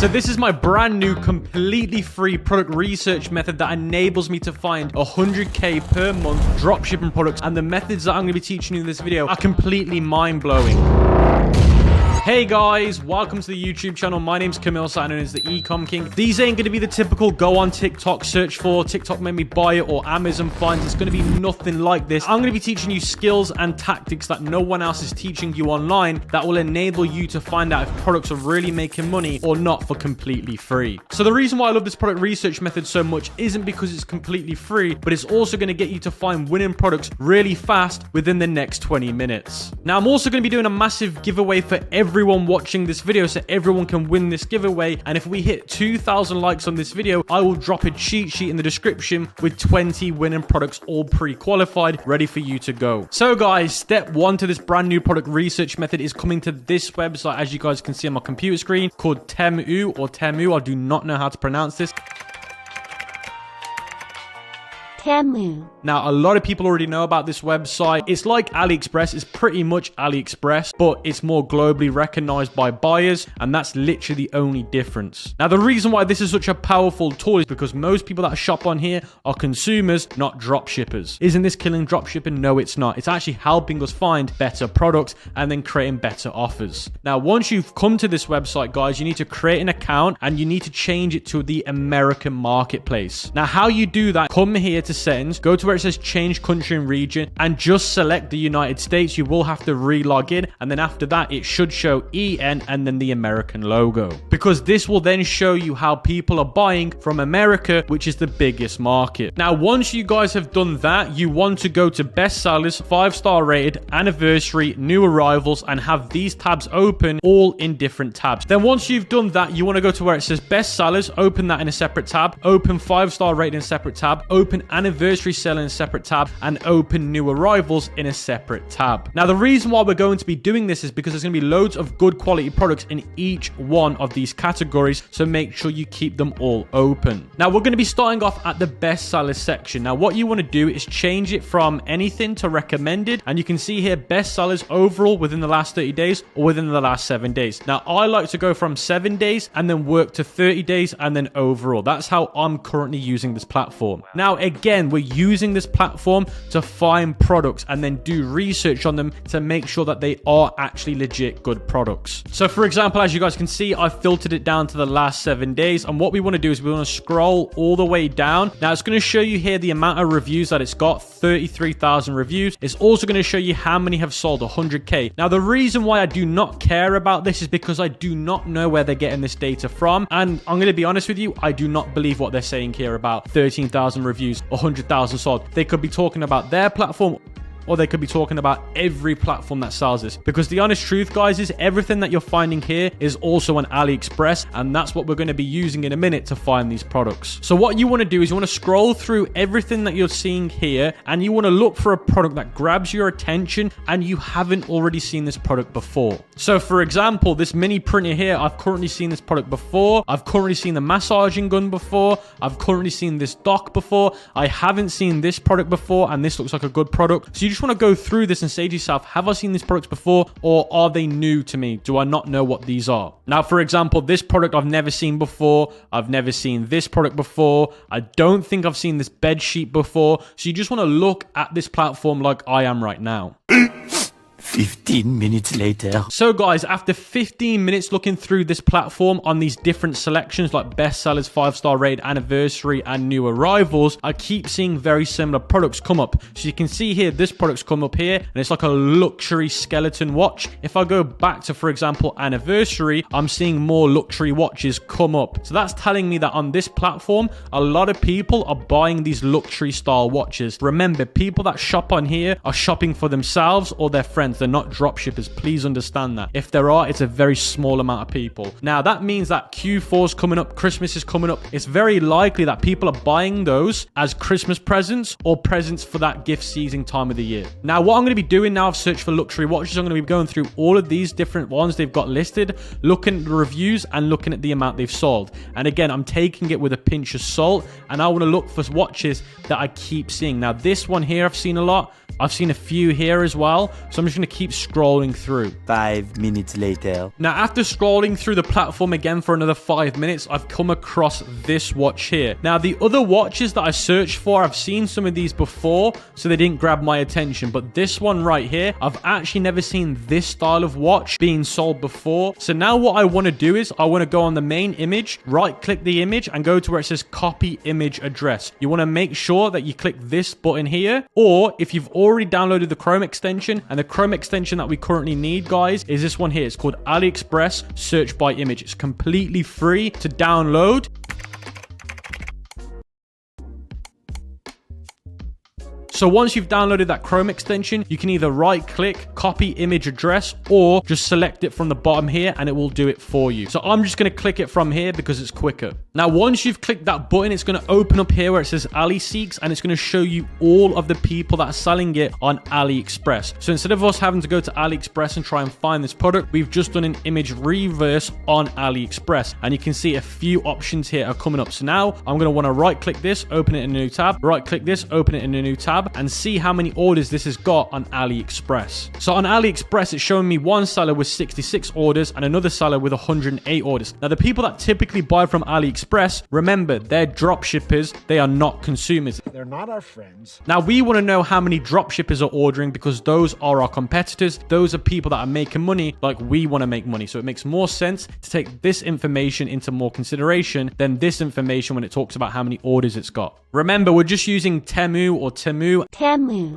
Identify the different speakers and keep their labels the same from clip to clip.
Speaker 1: So this is my brand new, completely free product research method that enables me to find 100k per month dropshipping products. And the methods that I'm going to be teaching you in this video are completely mind-blowing. Hey guys, welcome to the YouTube channel. My name's Camille, known as the Ecom King. These ain't gonna be the typical go on TikTok, search for TikTok made me buy it, or Amazon finds. It's gonna be nothing like this. I'm gonna be teaching you skills and tactics that no one else is teaching you online that will enable you to find out if products are really making money or not for completely free. So the reason why I love this product research method so much isn't because it's completely free, but it's also gonna get you to find winning products really fast within the next 20 minutes. Now, I'm also gonna be doing a massive giveaway for everyone watching this video, so everyone can win this giveaway. And if we hit 2,000 likes on this video, I will drop a cheat sheet in the description with 20 winning products all pre-qualified, ready for you to go. So guys, step one to this brand new product research method is coming to this website, as you guys can see on my computer screen, called Temu or Temu. I do not know how to pronounce this.
Speaker 2: Temu.
Speaker 1: Now, a lot of people already know about this website. It's like AliExpress. It's pretty much AliExpress, but it's more globally recognized by buyers, and that's literally the only difference. Now, the reason why this is such a powerful tool is because most people that shop on here are consumers, not drop shippers. Isn't this killing drop shipping? No, it's not. It's actually helping us find better products and then creating better offers. Now, once you've come to this website, guys, you need to create an account and you need to change it to the American marketplace. Now, how you do that, come here to settings, go to where it says change country and region, and just select the United States. You will have to re-log in, and then after that it should show EN and then the American logo, because this will then show you how people are buying from America, which is the biggest market. Now, once you guys have done that, you want to go to best sellers, 5-star rated, anniversary, new arrivals, and have these tabs open all in different tabs. Then once you've done that, you want to go to where it says best sellers, open that in a separate tab, open 5-star rated in a separate tab, open anniversary sale in a separate tab, and open new arrivals in a separate tab. Now, the reason why we're going to be doing this is because there's going to be loads of good quality products in each one of these categories, so make sure you keep them all open. Now, we're going to be starting off at the best sellers section. Now, what you want to do is change it from anything to recommended, and you can see here best sellers overall within the last 30 days or within the last 7 days. Now, I like to go from 7 days and then work to 30 days and then overall. That's how I'm currently using this platform. Now, again, we're using this platform to find products and then do research on them to make sure that they are actually legit good products. So for example, as you guys can see, I've filtered it down to the last 7 days, and what we want to do is we want to scroll all the way down. Now, it's going to show you here the amount of reviews that it's got, 33,000 reviews. It's also going to show you how many have sold, 100k. Now, the reason why I do not care about this is because I do not know where they're getting this data from, and I'm going to be honest with you, I do not believe what they're saying here about 13,000 reviews, 100,000 sold. They could be talking about their platform, or they could be talking about every platform that sells this. Because the honest truth, guys, is everything that you're finding here is also on AliExpress, and that's what we're going to be using in a minute to find these products. So what you want to do is you want to scroll through everything that you're seeing here, and you want to look for a product that grabs your attention and you haven't already seen this product before. So for example, this mini printer here, I've currently seen this product before. I've currently seen the massaging gun before. I've currently seen this dock before. I haven't seen this product before, and this looks like a good product. So you just want to go through this and say to yourself, have I seen these products before, or are they new to me? Do I not know what these are? Now, for example, this product I've never seen before. I've never seen this product before. I don't think I've seen this bed sheet before. So you just want to look at this platform like I am right now.
Speaker 3: 15 minutes later.
Speaker 1: So guys, after 15 minutes looking through this platform on these different selections like best sellers, 5-star rated, anniversary, and new arrivals, I keep seeing very similar products come up. So you can see here, this product's come up here, and it's like a luxury skeleton watch. If I go back to, for example, anniversary, I'm seeing more luxury watches come up. So that's telling me that on this platform, a lot of people are buying these luxury style watches. Remember, people that shop on here are shopping for themselves or their friends. They're not drop shippers. Please understand that. If there are, it's a very small amount of people. Now, that means that Q4 is coming up, Christmas is coming up. It's very likely that people are buying those as Christmas presents or presents for that gift season time of the year. Now, what I'm going to be doing now, I've searched for luxury watches. I'm going to be going through all of these different ones they've got listed, looking at the reviews and looking at the amount they've sold. And again, I'm taking it with a pinch of salt, and I want to look for watches that I keep seeing. Now, this one here I've seen a lot. I've seen a few here as well. So I'm just going going to keep scrolling through.
Speaker 3: 5 minutes later.
Speaker 1: Now, after scrolling through the platform again for another 5 minutes, I've come across this watch here. Now, the other watches that I searched for, I've seen some of these before, so they didn't grab my attention. But this one right here, I've actually never seen this style of watch being sold before. So now what I want to do is I want to go on the main image, right-click the image, and go to where it says copy image address. You want to make sure that you click this button here, or if you've already downloaded the Chrome extension, and the Chrome extension that we currently need, guys, is this one here. It's called AliExpress Search by Image. It's completely free to download. So once you've downloaded that Chrome extension, you can either right click, copy image address, or just select it from the bottom here and it will do it for you. So I'm just going to click it from here because it's quicker. Now, once you've clicked that button, it's going to open up here where it says AliSeeks, and it's going to show you all of the people that are selling it on AliExpress. So instead of us having to go to AliExpress and try and find this product, we've just done an image reverse on AliExpress, and you can see a few options here are coming up. So now I'm going to want to right click this, open it in a new tab, right click this, open it in a new tab, and see how many orders this has got on AliExpress. So on AliExpress, it's showing me one seller with 66 orders and another seller with 108 orders. Now, the people that typically buy from AliExpress, remember, they're drop shippers. They are not consumers.
Speaker 4: They're not our friends.
Speaker 1: Now, we want to know how many drop shippers are ordering because those are our competitors. Those are people that are making money like we want to make money. So it makes more sense to take this information into more consideration than this information when it talks about how many orders it's got. Remember, we're just using Temu or Temu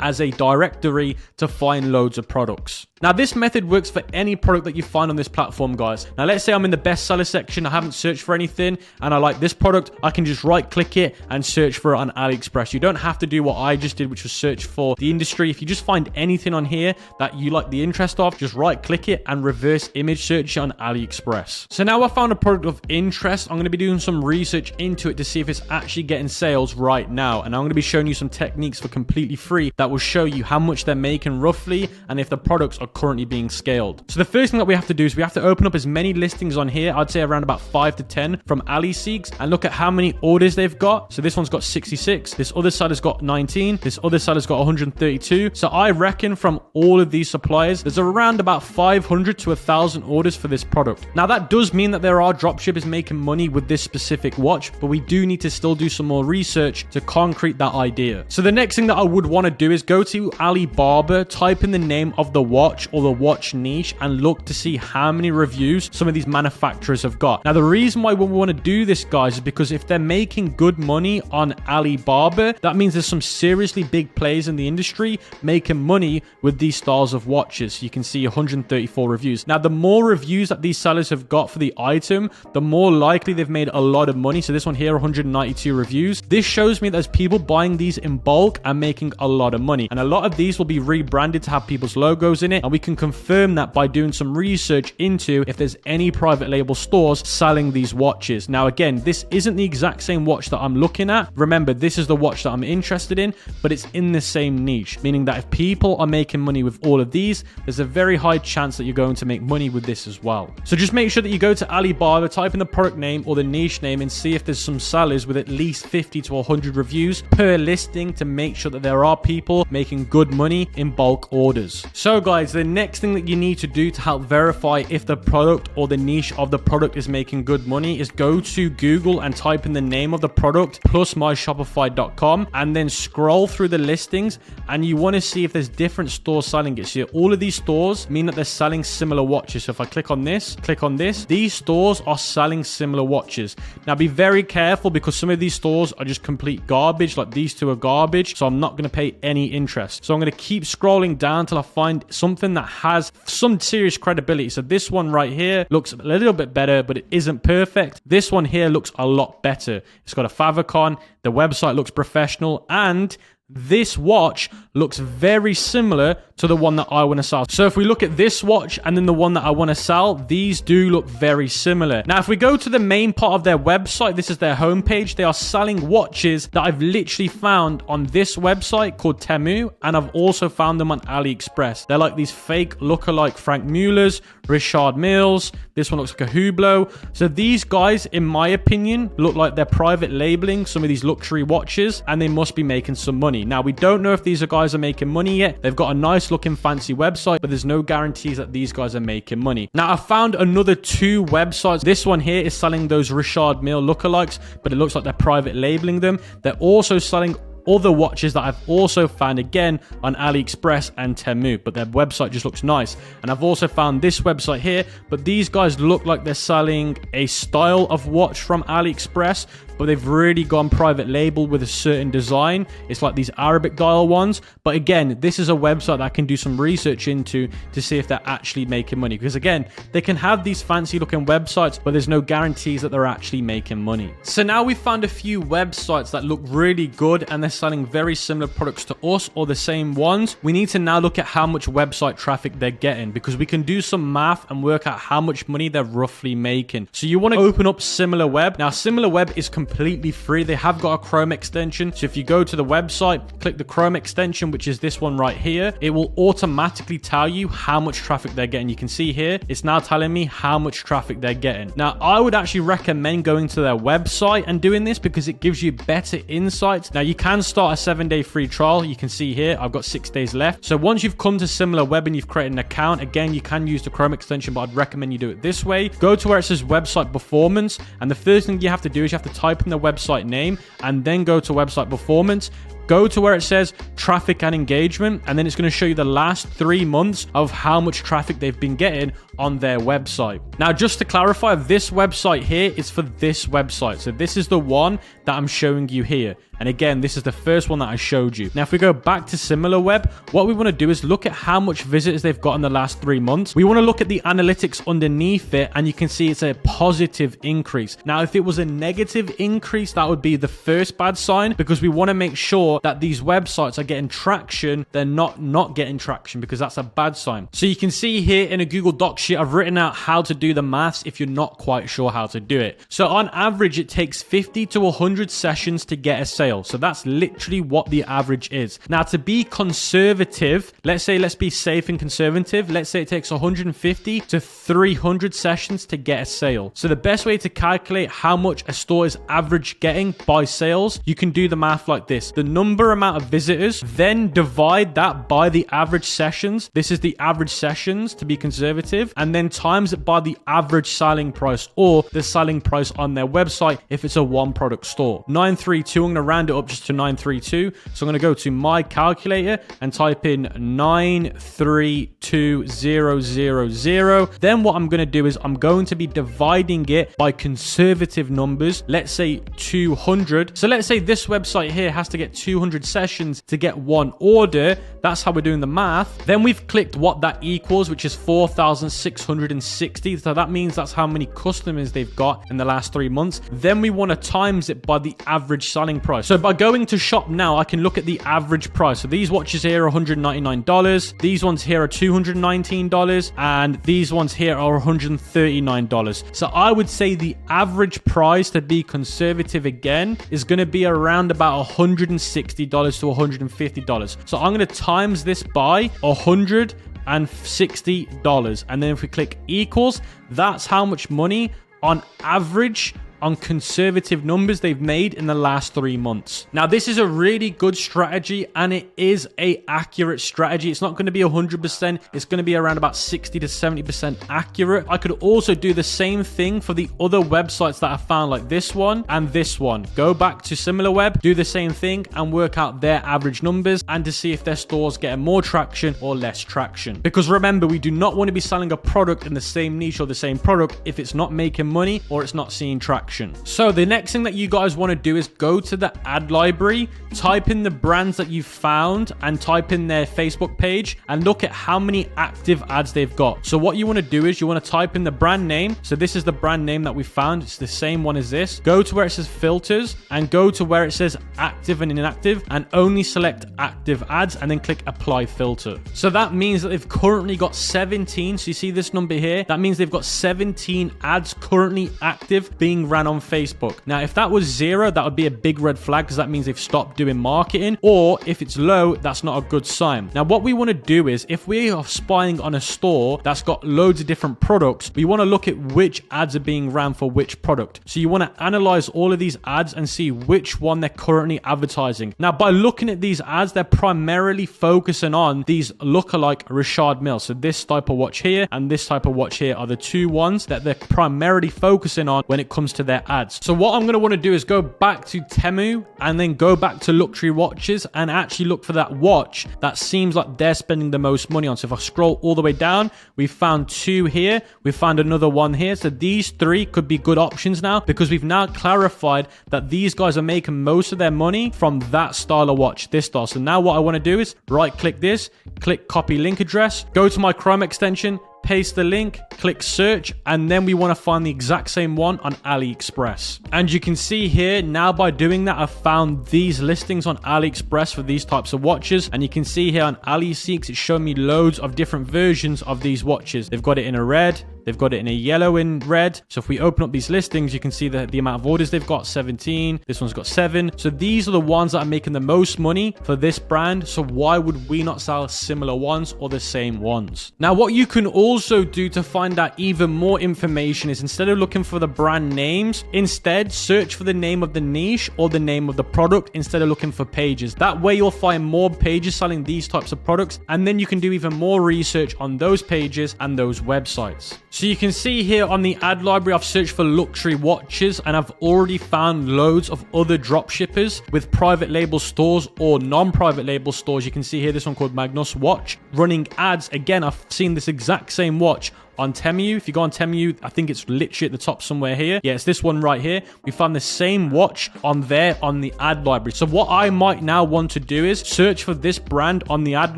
Speaker 1: as a directory to find loads of products. Now, this method works for any product that you find on this platform, guys. Now, let's say I'm in the bestseller section. I haven't searched for anything and I like this product. I can just right click it and search for it on AliExpress. You don't have to do what I just did, which was search for the industry. If you just find anything on here that you like the interest of, just right click it and reverse image search it on AliExpress. So now I found a product of interest. I'm going to be doing some research into it to see if it's actually getting sales right now. And I'm going to be showing you some techniques for completely free that will show you how much they're making roughly and if the products are currently being scaled. So the first thing that we have to do is we have to open up as many listings on here. I'd say around about 5 to 10 from AliSeeks, and look at how many orders they've got. So this one's got 66. This other seller's got 19. This other seller's got 132. So I reckon from all of these suppliers, there's around about 500 to 1,000 orders for this product. Now, that does mean that there are dropshippers making money with this specific watch, but we do need to still do some more research to concrete that idea. So the next thing that I would want to do is go to Alibaba, type in the name of the watch or the watch niche, and look to see how many reviews some of these manufacturers have got. Now, the reason why we want to do this, guys, is because if they're making good money on Alibaba, that means there's some seriously big players in the industry making money with these styles of watches. You can see 134 reviews. Now, the more reviews that these sellers have got for the item, the more likely they've made a lot of money. So this one here, 192 reviews. This shows me there's people buying these in bulk and making a lot of money. And a lot of these will be rebranded to have people's logos in it. And we can confirm that by doing some research into if there's any private label stores selling these watches. Now, again, this isn't the exact same watch that I'm looking at. Remember, this is the watch that I'm interested in, but it's in the same niche, meaning that if people are making money with all of these, there's a very high chance that you're going to make money with this as well. So just make sure that you go to Alibaba, type in the product name or the niche name, and see if there's some sellers with at least 50 to 100 reviews per listing to make sure that there are people making good money in bulk orders. So guys, the next thing that you need to do to help verify if the product or the niche of the product is making good money is go to Google and type in the name of the product plus myshopify.com, and then scroll through the listings, and you want to see if there's different stores selling it. So all of these stores mean that they're selling similar watches. So if I click on this, these stores are selling similar watches. Now, be very careful because some of these stores are just complete garbage. Like these two are garbage, so I'm not going to pay any interest. So I'm going to keep scrolling down till I find something that has some serious credibility. So this one right here looks a little bit better, but it isn't perfect. This one here looks a lot better. It's got a favicon. The website looks professional, and this watch looks very similar to the one that I want to sell. So if we look at this watch and then the one that I want to sell, these do look very similar. Now, if we go to the main part of their website, this is their homepage. They are selling watches that I've literally found on this website called Temu, and I've also found them on AliExpress. They're like these fake lookalike Frank Mueller's, Richard Milles. This one looks like a Hublot. So these guys, in my opinion, look like they're private labeling some of these luxury watches, and they must be making some money. money. Now, we don't know if these guys are making money yet. They've got a nice looking fancy website, but there's no guarantees that these guys are making money. Now, I found another 2 websites. This one here is selling those Richard Mille lookalikes, but it looks like they're private labeling them. They're also selling other watches that I've also found again on AliExpress and Temu, but their website just looks nice. And I've also found this website here, but these guys look like they're selling a style of watch from AliExpress, but they've really gone private label with a certain design. It's like these Arabic dial ones. But again, this is a website that I can do some research into to see if they're actually making money. Because again, they can have these fancy looking websites, but there's no guarantees that they're actually making money. So now we've found a few websites that look really good and they're selling very similar products to us or the same ones. We need to now look at how much website traffic they're getting, because we can do some math and work out how much money they're roughly making. So you want to open up SimilarWeb. Now, SimilarWeb is completely free. They have got a Chrome extension. So if you go to the website, click the Chrome extension, which is this one right here, it will automatically tell you how much traffic they're getting. You can see here, it's now telling me how much traffic they're getting. Now, I would actually recommend going to their website and doing this because it gives you better insights. Now, you can start a 7-day free trial. You can see here, I've got 6 days left. So once you've come to SimilarWeb and you've created an account, again, you can use the Chrome extension, but I'd recommend you do it this way. Go to where it says website performance. And the first thing you have to do is you have to type in the website name and then go to website performance. Go to where it says traffic and engagement, and then it's going to show you the last 3 months of how much traffic they've been getting on their website. Now, just to clarify, this website here is for this website. So this is the one that I'm showing you here. And again, this is the first one that I showed you. Now, if we go back to SimilarWeb, what we want to do is look at how much visitors they've got in the last 3 months. We want to look at the analytics underneath it, and you can see it's a positive increase. Now, if it was a negative increase, that would be the first bad sign, because we want to make sure that these websites are getting traction. They're not getting traction, because that's a bad sign. So you can see here in a Google Docs sheet, I've written out how to do the maths if you're not quite sure how to do it. So on average, it takes 50 to 100 sessions to get a sale. So that's literally what the average is. Now, to be conservative, let's be safe and conservative. Let's say it takes 150 to 300 sessions to get a sale. So the best way to calculate how much a store is average getting by sales, you can do the math like this. The amount of visitors, then divide that by the average sessions. This is the average sessions to be conservative, and then times it by the average selling price or the selling price on their website if it's a one product store. 932, I'm going to round it up just to 932. So I'm going to go to my calculator and type in 932000. Then what I'm going to do is I'm going to be dividing it by conservative numbers. Let's say 200. So let's say this website here has to get 200 sessions to get one order. That's how we're doing the math. Then we've clicked what that equals, which is 4,660. So that means that's how many customers they've got in the last 3 months. Then we want to times it by the average selling price. So by going to shop now, I can look at the average price. So these watches here are $199. These ones here are $219. And these ones here are $139. So I would say the average price, to be conservative again, is going to be around about $160 to $150. So I'm going to times this by $160. And then if we click equals, that's how much money on average, on conservative numbers, they've made in the last 3 months. Now, this is a really good strategy, and it is a accurate strategy. It's not going to be 100%. It's going to be around about 60 to 70% accurate. I could also do the same thing for the other websites that I found, like this one and this one. Go back to SimilarWeb, do the same thing, and work out their average numbers and to see if their stores getting more traction or less traction. Because remember, we do not want to be selling a product in the same niche or the same product if it's not making money or it's not seeing traction. So the next thing that you guys want to do is go to the ad library, type in the brands that you've found and type in their Facebook page and look at how many active ads they've got. So what you want to do is you want to type in the brand name. So this is the brand name that we found. It's the same one as this. Go to where it says filters and go to where it says active and inactive and only select active ads and then click apply filter. So that means that they've currently got 17. So you see this number here? That means they've got 17 ads currently active being ran on Facebook. Now, if that was 0, that would be a big red flag because that means they've stopped doing marketing. Or if it's low, that's not a good sign. Now, what we want to do is if we are spying on a store that's got loads of different products, we want to look at which ads are being ran for which product. So you want to analyze all of these ads and see which one they're currently advertising. Now, by looking at these ads, they're primarily focusing on these lookalike Richard Mille. So this type of watch here and this type of watch here are the two ones that they're primarily focusing on when it comes to their ads. So what I'm going to want to do is go back to Temu and then go back to luxury watches and actually look for that watch that seems like they're spending the most money on. So if I scroll all the way down, we found 2 here. We found another one here. So these 3 could be good options now because we've now clarified that these guys are making most of their money from that style of watch, this style. So now what I want to do is right click this, click copy link address, go to my Chrome extension, paste the link, click search, and then we want to find the exact same one on AliExpress. And you can see here now by doing that, I've found these listings on AliExpress for these types of watches. And you can see here on AliSeeks, it's showing me loads of different versions of these watches. They've got it in a red, they've got it in a yellow and red. So if we open up these listings, you can see the amount of orders they've got, 17. This one's got 7. So these are the ones that are making the most money for this brand. So why would we not sell similar ones or the same ones? Now, what you can also do to find out even more information is instead of looking for the brand names, instead search for the name of the niche or the name of the product instead of looking for pages. That way you'll find more pages selling these types of products, and then you can do even more research on those pages and those websites. So you can see here on the ad library, I've searched for luxury watches and I've already found loads of other drop shippers with private label stores or non-private label stores. You can see here this one called Magnus Watch running ads. Again, I've seen this exact same watch on Temu. If you go on Temu, I think it's literally at the top somewhere here. Yeah, it's this one right here. We found the same watch on there on the ad library. So what I might now want to do is search for this brand on the ad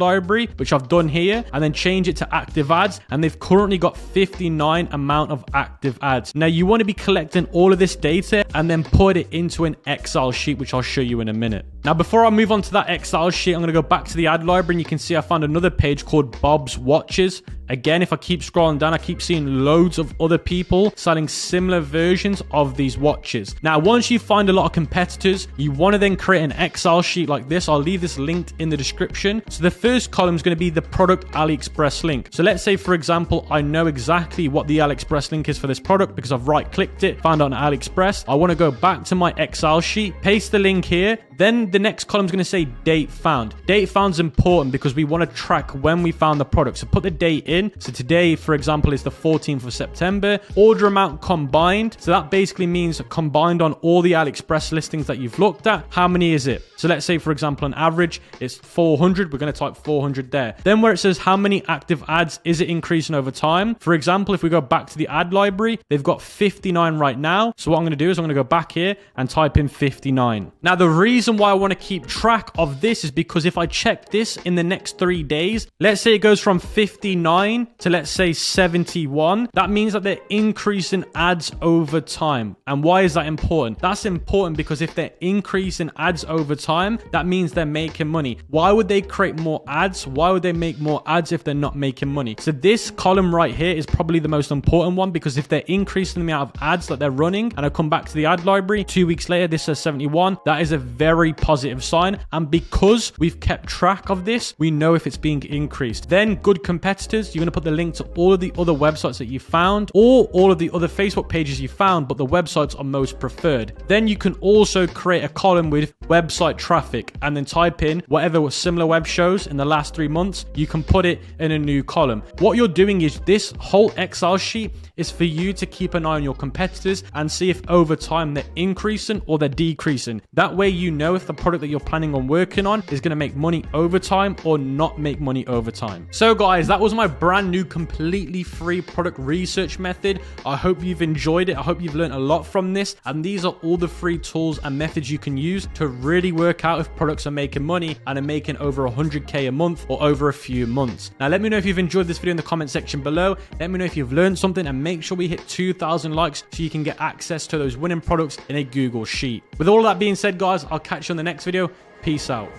Speaker 1: library, which I've done here, and then change it to active ads. And they've currently got 59 amount of active ads. Now you want to be collecting all of this data and then put it into an Excel sheet, which I'll show you in a minute. Now, before I move on to that Excel sheet, I'm going to go back to the ad library and you can see I found another page called Bob's Watches. Again, if I keep scrolling down, I keep seeing loads of other people selling similar versions of these watches. Now, once you find a lot of competitors, you want to then create an Excel sheet like this. I'll leave this linked in the description. So the first column is going to be the product AliExpress link. So let's say, for example, I know exactly what the AliExpress link is for this product because I've right-clicked it, found it on AliExpress. I want to go back to my Excel sheet, paste the link here. Then the next column is going to say date found. Date found is important because we want to track when we found the product. So put the date in. So today, for example, is the 14th of September. Order amount combined. So that basically means combined on all the AliExpress listings that you've looked at. How many is it? So let's say, for example, on average, it's 400. We're going to type 400 there. Then where it says how many active ads, is it increasing over time? For example, if we go back to the ad library, they've got 59 right now. So what I'm going to do is I'm going to go back here and type in 59. Now, the reason why I want to keep track of this is because if I check this in the next 3 days, let's say it goes from 59 to let's say 71, that means that they're increasing ads over time. And why is that important? That's important because if they're increasing ads over time, that means they're making money. Why would they create more ads? Why would they make more ads if they're not making money? So this column right here is probably the most important one because if they're increasing the amount of ads that they're running, and I come back to the ad library 2 weeks later, this says 71, that is a very positive sign. And because we've kept track of this, we know if it's being increased. Then good competitors, you're going to put the link to all of the other websites that you found or all of the other Facebook pages you found, but the websites are most preferred. Then you can also create a column with website traffic and then type in whatever similar web shows in the last 3 months. You can put it in a new column. What you're doing is this whole Excel sheet is for you to keep an eye on your competitors and see if over time they're increasing or they're decreasing. That way you know if the product that you're planning on working on is going to make money over time or not make money over time. So guys, that was my brand new completely free product research method. I hope you've enjoyed it. I hope you've learned a lot from this, and these are all the free tools and methods you can use to really work out if products are making money and are making over 100k a month or over a few months. Now let me know if you've enjoyed this video in the comment section below. Let me know if you've learned something, and make sure we hit 2,000 likes so you can get access to those winning products in a Google Sheet. With all that being said, guys, I'll catch you on the next video. Peace out.